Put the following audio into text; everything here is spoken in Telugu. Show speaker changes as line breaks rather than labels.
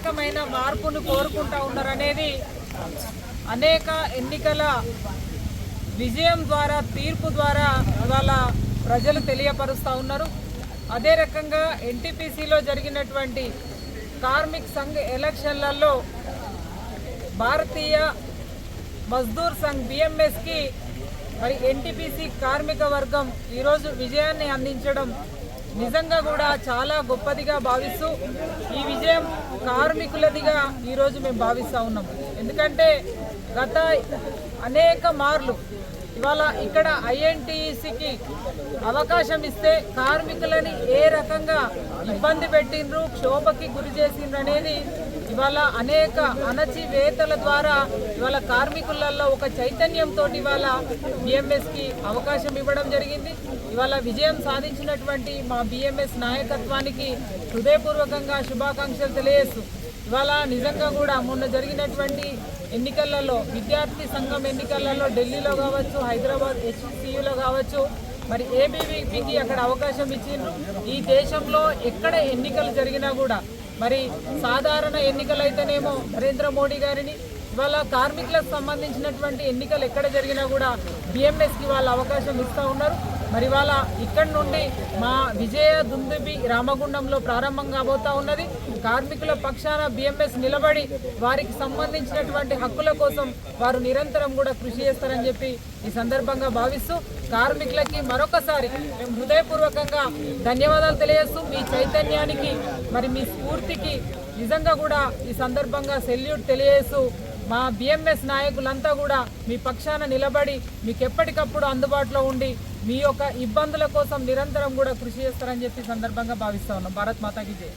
రకమైన మార్పును కోరుకుంటా ఉన్నారనేది అనేక ఎన్నికల విజయం ద్వారా తీర్పు ద్వారా ఇవాళ ప్రజలు తెలియపరుస్తూ ఉన్నారు. అదే రకంగా ఎన్టీపీసీలో జరిగినటువంటి కార్మిక్ సంఘ్ ఎలక్షన్లలో భారతీయ మజ్దూర్ సంఘ్ బిఎంఎస్కి మరి ఎన్టీపీసీ కార్మిక వర్గం ఈరోజు విజయాన్ని అందించడం నిజంగా కూడా చాలా గొప్పదిగా భావిస్తూ ఈ విజయం కార్మికులదిగా ఈరోజు మేము భావిస్తూ ఉన్నాం. ఎందుకంటే గత అనేక మార్లు ఇవాళ ఇక్కడ ఐఎన్టీసీకి అవకాశం ఇస్తే కార్మికులని ఏ రకంగా ఇబ్బంది పెట్టిండ్రు, క్షోభకి గురి చేసిండ్రు అనేది ఇవాళ అనేక అణచివేతల ద్వారా ఇవాళ కార్మికులలో ఒక చైతన్యంతో ఇవాళ బిఎంఎస్కి అవకాశం ఇవ్వడం జరిగింది. ఇవాళ విజయం సాధించినటువంటి మా బిఎంఎస్ నాయకత్వానికి హృదయపూర్వకంగా శుభాకాంక్షలు తెలియజేస్తూ ఇవాళ నిజంగా కూడా మొన్న జరిగినటువంటి ఎన్నికలలో విద్యార్థి సంఘం ఎన్నికలలో ఢిల్లీలో కావచ్చు, హైదరాబాద్ హెచ్సియులో కావచ్చు, మరి ఏబీవీపీకి అక్కడ అవకాశం ఇచ్చిండ్రు. ఈ దేశంలో ఎక్కడ ఎన్నికలు జరిగినా కూడా మరి సాధారణ ఎన్నికలైతేనేమో నరేంద్ర మోడీ గారిని, ఇవాళ కార్మికులకు సంబంధించినటువంటి ఎన్నికలు ఎక్కడ జరిగినా కూడా బిఎంఎస్కి వాళ్ళు అవకాశం ఇస్తూ ఉన్నారు. మరి వాళ్ళ ఇక్కడి నుండి మా విజయ దుందుబి రామగుండంలో ప్రారంభం కాబోతా ఉన్నది. కార్మికుల పక్షాన బిఎంఎస్ నిలబడి వారికి సంబంధించినటువంటి హక్కుల కోసం వారు నిరంతరం కూడా కృషి చేస్తారని చెప్పి ఈ సందర్భంగా భావిస్తూ కార్మికులకి మరొకసారి మేము హృదయపూర్వకంగా ధన్యవాదాలు తెలియజేస్తూ మీ చైతన్యానికి మరి మీ స్ఫూర్తికి నిజంగా కూడా ఈ సందర్భంగా సెల్యూట్ తెలియజేస్తూ మా బిఎంఎస్ నాయకులంతా కూడా మీ పక్షాన నిలబడి మీకు ఎప్పటికప్పుడు అందుబాటులో ఉండి మీ యొక్క ఇబ్బందుల కోసం నిరంతరం కూడా కృషి చేస్తారని చెప్పి సందర్భంగా భావిస్తా ఉన్నాం. భారత్ మాతాకి జై.